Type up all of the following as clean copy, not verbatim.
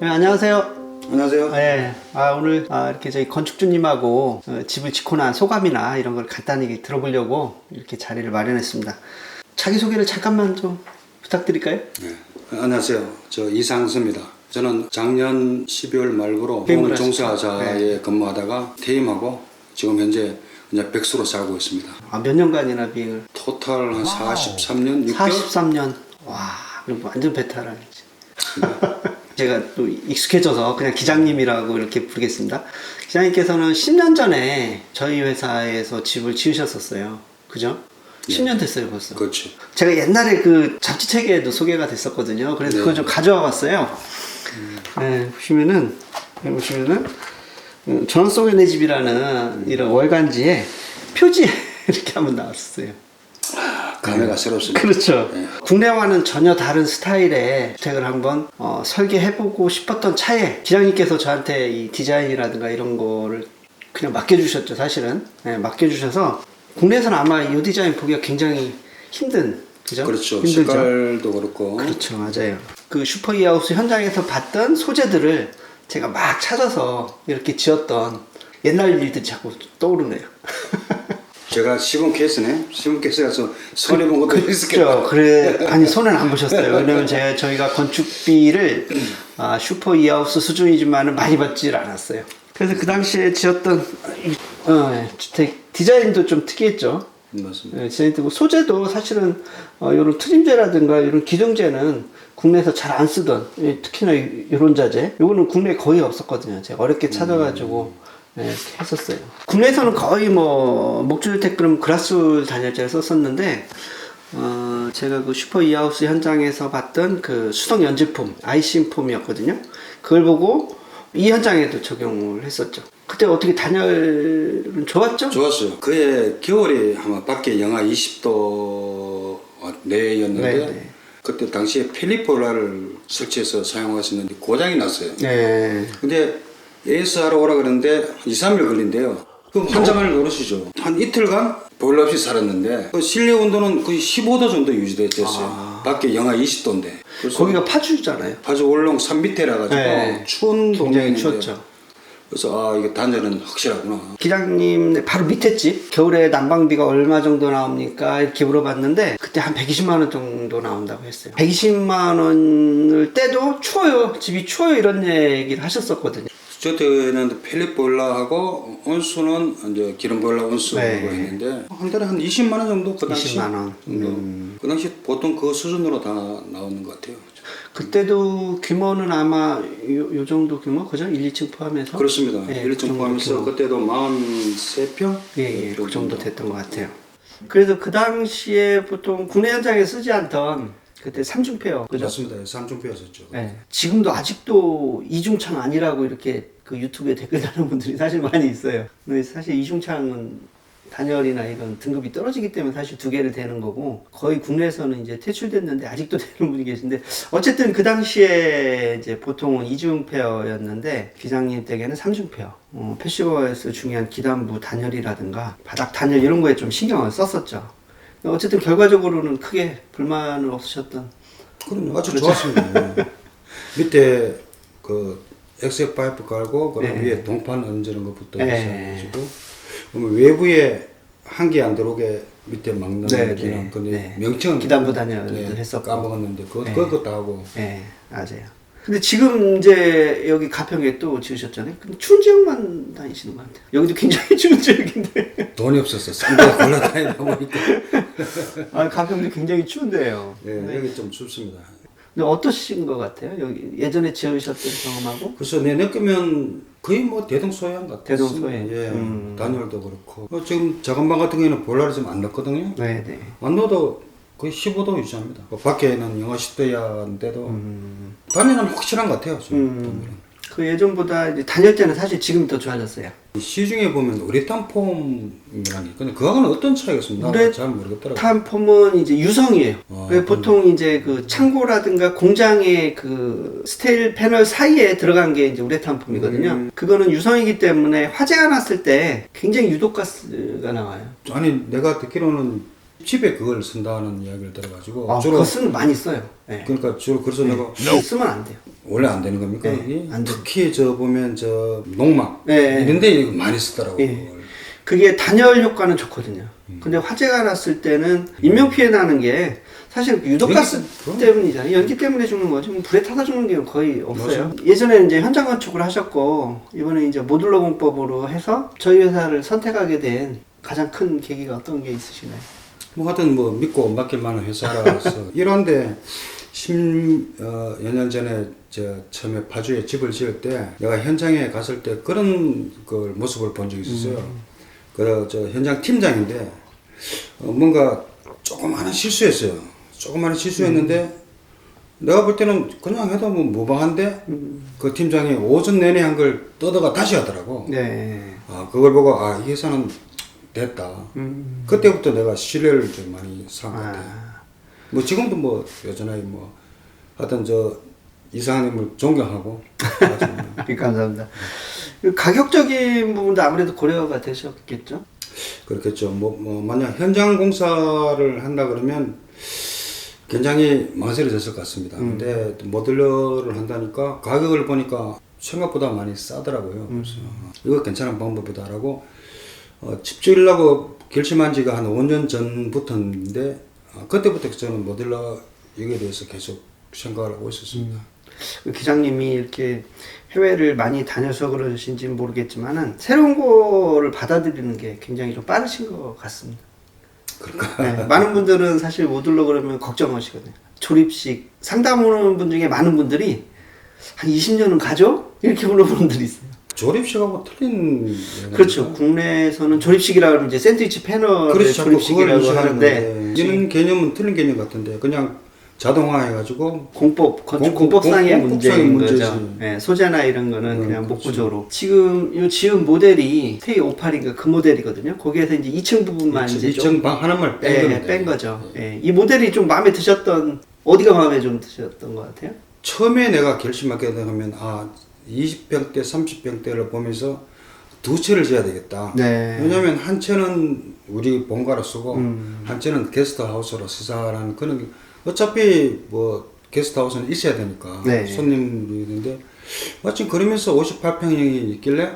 네, 안녕하세요. 안녕하세요. 네, 오늘 이렇게 저희 건축주님하고 집을 짓고 난 소감이나 이런 걸 간단히 들어보려고 이렇게 자리를 마련했습니다. 자기소개를 잠깐만 좀 부탁드릴까요? 네. 안녕하세요. 저 이상수입니다. 저는 작년 12월 말부로 공원종사자에 근무하다가 퇴임하고 지금 현재 이제 백수로 살고 있습니다. 몇 년간이나 비행을? 토탈 한 43년, 6개월? 43년. 와, 그럼 완전 베테랑이지. 제가 또 익숙해져서 그냥 기장님이라고 이렇게 부르겠습니다. 기장님께서는 10년 전에 저희 회사에서 집을 지으셨었어요. 그죠? 10년 됐어요, 벌써. 그렇죠. 제가 옛날에 그 잡지책에도 소개가 됐었거든요. 그래서 그걸 좀 가져와 봤어요. 네, 보시면은 전원 속의 내 집이라는 이런 월간지에 표지에 이렇게 한번 나왔었어요. 감회가 새롭습니다. 그렇죠. 네. 국내와는 전혀 다른 스타일의 주택을 한번 설계해보고 싶었던 차에 기장님께서 저한테 이 디자인이라든가 이런 거를 그냥 맡겨주셨죠, 사실은. 네, 맡겨주셔서 국내에서는 아마 이 디자인 보기가 굉장히 힘든, 그죠? 그렇죠. 힘들죠? 색깔도 그렇고. 그렇죠, 맞아요. 그 슈퍼 이하우스 현장에서 봤던 소재들을 제가 막 찾아서 이렇게 지었던 옛날 일들이 자꾸 떠오르네요. 제가 시범 케이스네. 시범 케이스라서 손해본 것도 있었겠다. 그래, 아니 손은 안 보셨어요. 왜냐면 저희가 건축비를 슈퍼 이하우스 수준이지만은 많이 받질 않았어요. 그래서 그 당시에 지었던 주택 디자인도 좀 특이했죠. 맞습니다. 네, 디자인도 소재도 사실은 이런 트림재라든가 이런 기둥재는 국내에서 잘 안 쓰던, 특히나 이런 자재, 요거는 국내에 거의 없었거든요. 제가 어렵게 찾아가지고 이렇게 했었어요. 국내에서는 거의 뭐 목조주택 그럼 그라스 단열재를 썼었는데 제가 그 슈퍼 이하우스 현장에서 봤던 그 수동 연제품 아이싱 폼이었거든요. 그걸 보고 이 현장에도 적용을 했었죠. 그때 어떻게 단열은 좋았죠? 좋았어요. 그해 겨울에 아마 밖에 영하 20도 내였는데 네. 그때 당시에 펠리폴라를 설치해서 사용하셨는데 고장이 났어요. 네. 근데 AS 하러 오라 그러는데 2, 3일 걸린대요. 그럼 환장을 노릇이죠. 한 이틀간 보일러 없이 살았는데 그 실내 온도는 거의 15도 정도 유지됐어요. 밖에 영하 20도인데. 거기가 파주잖아요. 파주 울릉 산 밑에라 가지고 네. 추운 굉장히 동네인데 추웠죠. 그래서 이게 단열은 확실하구나. 기장님 바로 밑에 집 겨울에 난방비가 얼마 정도 나옵니까 이렇게 물어봤는데 그때 한 120만 원 정도 나온다고 했어요. 120만 원을 떼도 추워요, 집이 추워요, 이런 얘기를 하셨었거든요. 저 때는 펠릿보일러하고 온수는 이제 기름보일러 온수라고 했는데 한 달에 한 20만 원 정도 그 당시 20만 원. 그 당시 보통 그 수준으로 다 나오는 것 같아요. 그때도 규모는 아마 요 정도 규모 그죠? 1, 2층 포함해서? 그렇습니다. 네, 1층 포함해서 그때도 43평? 예, 그 정도 됐던 것 같아요. 그래서 그 당시에 보통 국내 현장에 쓰지 않던 그때 삼중페어 그죠? 맞습니다. 삼중표였었죠. 네. 지금도 아직도 이중창 아니라고 이렇게 그 유튜브에 댓글 다는 분들이 사실 많이 있어요. 근데 사실 이중창은 단열이나 이런 등급이 떨어지기 때문에 사실 두 개를 대는 거고 거의 국내에서는 이제 퇴출됐는데 아직도 되는 분이 계신데 어쨌든 그 당시에 이제 보통은 이중페어였는데 기장님 댁에는 삼중페어. 패시버에서 중요한 기단부 단열이라든가 바닥 단열 이런 거에 좀 신경을 썼었죠. 어쨌든 결과적으로는 크게 불만은 없으셨던. 그럼 아주 좋았습니다. 밑에 그 엑셀 파이프 깔고 그 위에 동판 얹는 것부터 있어가지고 외부에 한기 안 들어오게 밑에 막는 기능. 근데 명칭은 기단부 단열을 했었고 까먹었는데 그것도 하고. 네, 맞아요. 근데 지금 이제 여기 가평에 또 지으셨잖아요. 근데 추운 지역만 다니시는 것 같아요. 여기도 굉장히 추운 지역인데. 돈이 없어서 싼데 골라다니다 보니까. 가평도 굉장히 추운데요. 네, 여기 좀 춥습니다. 근데 어떠신 것 같아요? 여기 예전에 지으셨던 경험하고? 그래서 내 느끼면 거의 뭐 대동소이한 것 같아요. 대동소이. 예, 단열도 그렇고. 지금 작은 방 같은 경우에는 보일러를 좀 안 넣거든요. 네네. 안 넣어도 거의 15도 유지합니다. 밖에는 영하 10도야인데도 단열은 확실한 것 같아요. 지금 그 예전보다 이제 단열재는 사실 지금이 더 좋아졌어요. 시중에 보면 우레탄 폼이라는 게 근데 그거는 어떤 차이가 있습니까? 잘 모르겠더라고요. 우레탄 폼은 이제 유성이에요. 보통 이제 그 창고라든가 공장의 그 스테일 패널 사이에 들어간 게 이제 우레탄 폼이거든요. 그거는 유성이기 때문에 화재가 났을 때 굉장히 유독가스가 나와요. 아니 내가 듣기로는 집에 그걸 쓴다는 이야기를 들어가지고 주로 그것은 많이 써요. 네. 그러니까 주로 그래서 내가 쓰면 안 돼요. 원래 안 되는 겁니까? 네, 이게? 안 돼요. 특히 저 보면 저 농막 네. 이런데 이거 많이 쓰더라고요. 네. 그걸. 그게 단열 효과는 좋거든요. 근데 화재가 났을 때는 인명피해 나는 게 사실 유독가스 그럼. 때문이잖아요. 연기 때문에 죽는 거지. 뭐 불에 타다 죽는 게 거의 없어요. 예전에 이제 현장 건축을 하셨고, 이번에 이제 모듈러 공법으로 해서 저희 회사를 선택하게 된 가장 큰 계기가 어떤 게 있으시나요? 뭐 하여튼 뭐 믿고 맡길 만한 회사라서 이런데 10여 년 전에 저 처음에 파주에 집을 지을 때 내가 현장에 갔을 때 그런 그 모습을 본 적이 있었어요. 저 현장 팀장인데 뭔가 조그마한 실수했어요. 조그마한 실수했는데 내가 볼 때는 그냥 해도 뭐 무방한데 그 팀장이 오전 내내 한 걸 떠다가 다시 하더라고. 네. 아 그걸 보고 아 이 회사는 됐다. 그때부터 내가 신뢰를 좀 많이 산 것 같아요. 뭐 지금도 뭐 여전히 뭐 하여튼 저 이사장님을 존경하고 감사합니다. 가격적인 부분도 아무래도 고려가 되셨겠죠? 그렇겠죠. 뭐 만약 현장 공사를 한다 그러면 굉장히 망설여졌을 것 같습니다. 근데 모듈러를 한다니까 가격을 보니까 생각보다 많이 싸더라고요. 그래서 이거 괜찮은 방법이다라고 집 지으려고 결심한 지가 한 5년 전부터인데 그때부터 저는 모듈러 이거에 대해서 계속 생각을 하고 있었습니다. 기장님이 이렇게 해외를 많이 다녀서 그러신지는 모르겠지만은 새로운 거를 받아들이는 게 굉장히 좀 빠르신 것 같습니다. 그럴까? 네, 많은 분들은 사실 모듈러 그러면 걱정하시거든요. 조립식 상담 오는 분 중에 많은 분들이 한 20년은 가죠? 이렇게 물어보는 분들이 있어요. 조립식하고 틀린 그렇죠. 국내에서는 조립식이라고 하면 이제 샌드위치 패널을 그래서 자꾸 그걸 조립식이라고 하는데 인식하는데 이런 개념은 틀린 개념 같은데 그냥 자동화 해가지고 공법상의 문제인 문제지. 거죠. 네, 소재나 이런 거는 그냥 그렇죠. 목구조로. 지금 이 지은 모델이 K58인가 그 모델이거든요. 거기에서 이제 2층 부분만 이제 2층 방 하나만 뺀 거죠. 예, 이 모델이 좀 마음에 드셨던, 어디가 마음에 좀 드셨던 것 같아요? 처음에 내가 결심하게 되면 20평대, 30평대를 보면서 두 채를 지어야 되겠다. 네. 왜냐하면 한 채는 우리 본가로 쓰고 한 채는 게스트하우스로 쓰자라는 그런 어차피 뭐 게스트하우스는 있어야 되니까 네. 손님이 있는데 마침 그러면서 58평형이 있길래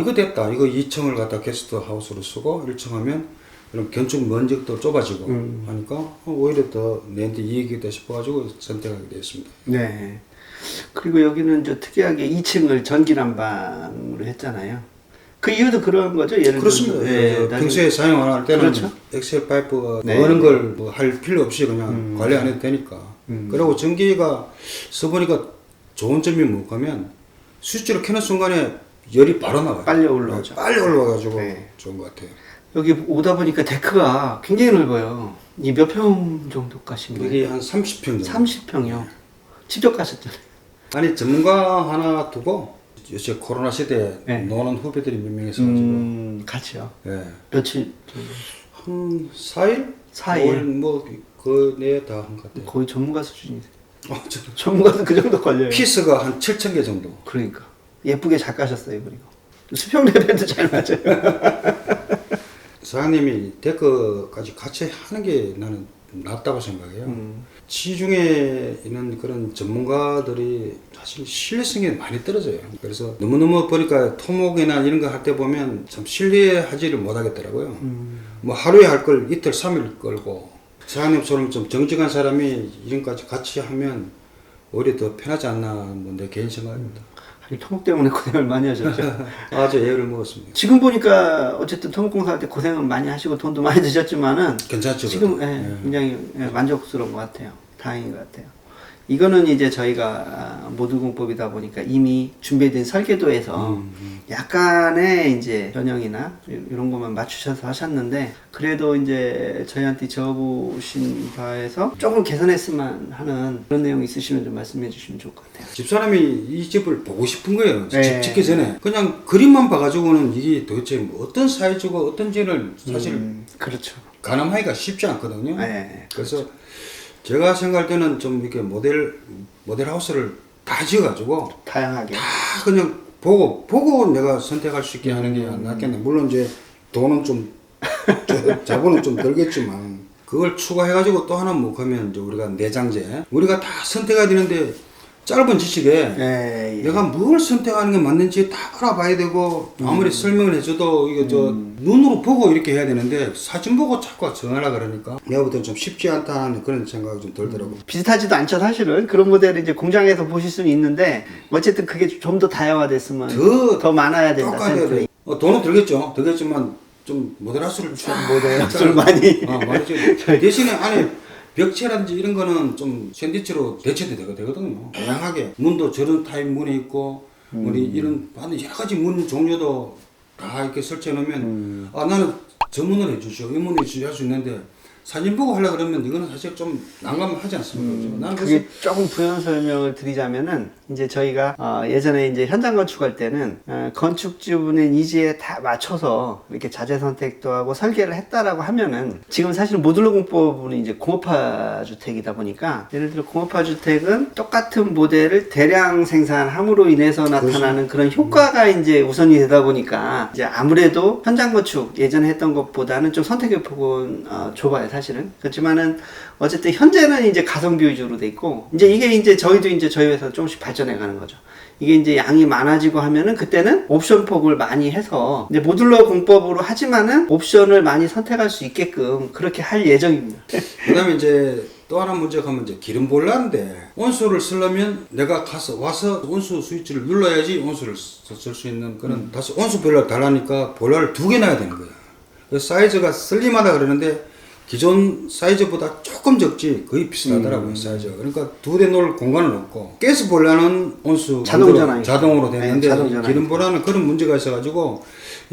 이거 됐다. 이거 2층을 갖다 게스트하우스로 쓰고 1층 하면 그럼 건축 면적도 좁아지고 하니까 오히려 더 내한테 이익이 돼 싶어가지고 선택하게 되었습니다. 네. 그리고 여기는 저 특이하게 2층을 전기난방으로 했잖아요. 그 이유도 그런 거죠? 예를 그렇습니다. 들어서. 평소에 사용 안 할 때는 그렇죠. 엑셀 파이프가 네. 어느 걸 뭐 할 필요 없이 그냥 관리 안 해도 되니까. 그리고 전기가 써보니까 좋은 점이 뭐냐면 스위치를 켜는 순간에 열이 바로 나와요. 빨리 올라오죠. 빨리 올라와가지고 네. 좋은 것 같아요. 여기 오다 보니까 데크가 굉장히 넓어요. 이 몇 평 정도 가신 거예요? 이게 한 30평 정도. 30평이요. 직접 가셨잖아요. 아니 전문가 하나 두고 요새 코로나 시대에 네. 노는 후배들이 몇 명 있어가지고 같이요. 예. 며칠 정도? 한 4일? 4일? 뭐그 내에 다 한 것 같아요. 거의 전문가 수준이세요. 저 전문가도 그 정도 걸려요. 피스가 한 7,000개 정도. 그러니까 예쁘게 잘 까셨어요. 그리고 수평 레벨도 잘 맞아요. 사장님이 데크까지 같이 하는 게 나는 낫다고 생각해요. 시중에 있는 그런 전문가들이 사실 신뢰성이 많이 떨어져요. 그래서 너무너무 보니까 토목이나 이런 거 할 때 보면 참 신뢰하지를 못하겠더라고요. 뭐 하루에 할 걸 이틀, 3일 걸고 사장님처럼 좀 정직한 사람이 이런까지 같이 하면 오히려 더 편하지 않나 뭐 내 개인 생각입니다. 아니, 토목 때문에 고생을 많이 하셨죠. 아주 애를 먹었습니다. 지금 보니까 어쨌든 토목공사 할 때 고생을 많이 하시고 돈도 많이 드셨지만은 괜찮죠? 지금 그래도? 예, 굉장히 만족스러운 것 같아요. 다행인 것 같아요. 이거는 이제 저희가 모듈공법이다 보니까 이미 준비된 설계도에서 약간의 이제 변형이나 이런 것만 맞추셔서 하셨는데 그래도 이제 저희한테 적어보신 바에서 조금 개선했으면 하는 그런 내용 있으시면 좀 말씀해 주시면 좋을 것 같아요. 집사람이 이 집을 보고 싶은 거예요. 네. 집 짓기 전에. 그냥 그림만 봐가지고는 이게 도대체 뭐 어떤 사이즈고 어떤지를 사실 그렇죠. 가늠하기가 쉽지 않거든요. 네. 그래서 제가 생각할 때는 좀 이렇게 모델 하우스를 다 지어가지고 다양하게. 다 그냥 보고 내가 선택할 수 있게 하는 게 낫겠네. 물론 이제 돈은 좀 자본은 좀 들겠지만 그걸 추가해가지고 또 하나 뭐 하면 이제 우리가 내장재 우리가 다 선택해야 되는데 짧은 지식에 예, 예. 내가 뭘 선택하는 게 맞는지 다 알아봐야 되고 아무리 설명을 해줘도 이게 저 눈으로 보고 이렇게 해야 되는데 사진 보고 자꾸 정하라 그러니까 내가 볼 때는 좀 쉽지 않다는 그런 생각이 좀 들더라고. 비슷하지도 않죠 사실은. 그런 모델을 이제 공장에서 보실 수는 있는데 어쨌든 그게 좀 더 다양화됐으면 더 많아야 된다. 똑같아야 돼. 돈은 들겠죠. 들겠지만 좀 모델하수를 모델하수를 많이. 많이 대신에 안에 벽체라든지 이런 거는 좀 샌드위치로 대체도 되거든요. 다양하게 문도 저런 타입 문이 있고 우리 이런 여러 가지 문 종류도 다 이렇게 설치해 놓으면 아 나는 저 문을 해주시오 이 문을 해주시오 할 수 있는데 사진 보고 하려 그러면 이거는 사실 좀 난감하지 않습니까? 나는 그게 조금 부연 설명을 드리자면은 이제 저희가 예전에 이제 현장 건축할 때는 건축주분의 니즈에 다 맞춰서 이렇게 자재 선택도 하고 설계를 했다라고 하면은 지금 사실은 모듈러 공법은 이제 공업화 주택이다 보니까 예를 들어 공업화 주택은 똑같은 모델을 대량 생산함으로 인해서 나타나는 그런 효과가 이제 우선이 되다 보니까 이제 아무래도 현장 건축 예전에 했던 것보다는 좀 선택의 폭은 좁아요. 사실은. 그렇지만은 어쨌든 현재는 이제 가성비 위주로 돼 있고 이제 이게 이제 저희도 이제 저희 회사 조금씩 발전해 가는 거죠. 이게 이제 양이 많아지고 하면은 그때는 옵션 폭을 많이 해서 이제 모듈러 공법으로 하지만은 옵션을 많이 선택할 수 있게끔 그렇게 할 예정입니다. 그다음에 이제 또 하나 문제가 하면 이제 기름 보일러인데 온수를 쓰려면 내가 와서 온수 스위치를 눌러야지 온수를 쓸 수 있는 그런 다시 온수 보일러를 달라니까 보일러를 2개 놔야 되는 거야. 그 사이즈가 슬림하다 그러는데 기존 사이즈보다 조금 적지 거의 비슷하더라고요 사이즈가. 그러니까 2대 놓을 공간은 없고 가스 보일러는 온수 자동으로 되는데 기름 보일러는 그런 문제가 있어가지고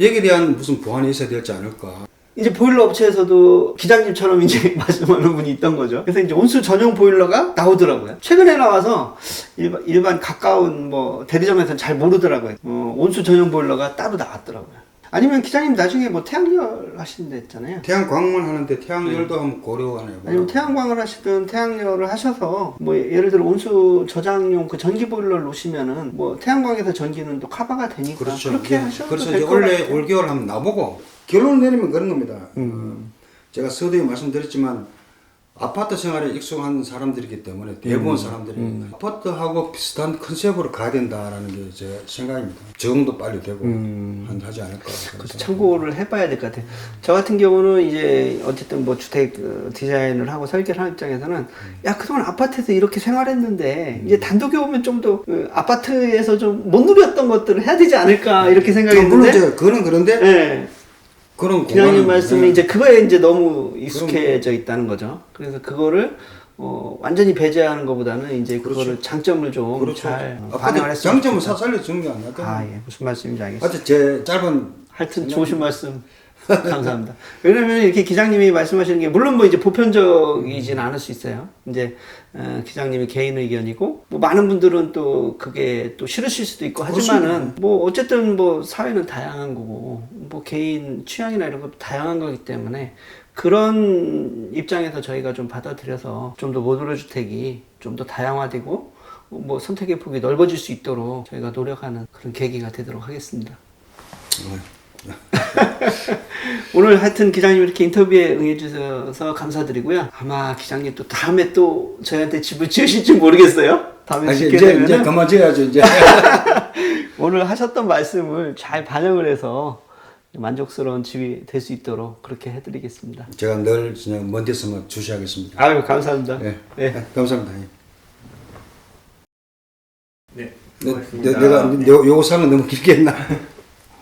여기에 대한 무슨 보완이 있어야 되지 않을까. 이제 보일러 업체에서도 기장님처럼 이제 말씀하는 분이 있던 거죠. 그래서 이제 온수 전용 보일러가 나오더라고요. 최근에 나와서 일반 가까운 뭐 대리점에서는 잘 모르더라고요. 온수 전용 보일러가 따로 나왔더라고요. 아니면 기장님 나중에 뭐 태양열 하신다 했잖아요. 태양광만 하는데 태양열도 한번 고려하네요. 아니면 태양광을 하시든 태양열을 하셔서 뭐 예를 들어 온수 저장용 그 전기 보일러를 놓으시면은 뭐 태양광에서 전기는 또 커버가 되니까 그렇죠. 그렇게 하셔도 그래서 될 이제 것 같아요. 올겨울 한번 나보고 결론을 내리면 그런 겁니다. 제가 서두에 말씀드렸지만 아파트 생활에 익숙한 사람들이기 때문에 대부분 사람들이 아파트하고 비슷한 컨셉으로 가야 된다라는 게 제 생각입니다. 적응도 빨리 되고 하지 않을까. 그래서 참고를 해봐야 될 것 같아요. 저 같은 경우는 이제 어쨌든 뭐 주택 디자인을 하고 설계를 하는 입장에서는 야 그동안 아파트에서 이렇게 생활했는데 이제 단독에 오면 좀 더 아파트에서 좀 못 누렸던 것들을 해야 되지 않을까 이렇게 생각했는데 물론 이제 그건 그런데 네. 그런 기장님 말씀이 이제 그거에 이제 너무 익숙해져 있다는 거죠. 그래서 그거를 완전히 배제하는 것보다는 이제 그거를 장점을 좀 잘 반영을 했으면 장점을 살려주는 게 아닐까. 아, 예. 무슨 말씀인지 알겠습니다. 하여튼 제 짧은 하여튼 좋으신 말씀 감사합니다. 왜냐면 이렇게 기장님이 말씀하시는 게 물론 뭐 이제 보편적이진 않을 수 있어요. 이제 기장님의 개인 의견이고 뭐 많은 분들은 또 그게 또 싫으실 수도 있고 하지만은 뭐 어쨌든 뭐 사회는 다양한 거고 뭐 개인 취향이나 이런 것도 다양한 거기 때문에 그런 입장에서 저희가 좀 받아들여서 좀 더 모듈러 주택이 좀 더 다양화되고 뭐 선택의 폭이 넓어질 수 있도록 저희가 노력하는 그런 계기가 되도록 하겠습니다. 오늘 하여튼 기장님 이렇게 인터뷰에 응해주셔서 감사드리고요. 아마 기장님 또 다음에 또 저희한테 집을 지으실 줄 모르겠어요. 다음에 짓게 되면은 이제 그만 지어야죠 이제. 오늘 하셨던 말씀을 잘 반영을 해서 만족스러운 집이 될 수 있도록 그렇게 해드리겠습니다. 제가 늘 그냥 먼 데서만 주시하겠습니다. 아유 감사합니다. 네, 네. 감사합니다. 네. 내가 요거 사면 너무 길게 했나?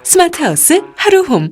스마트하우스 하루홈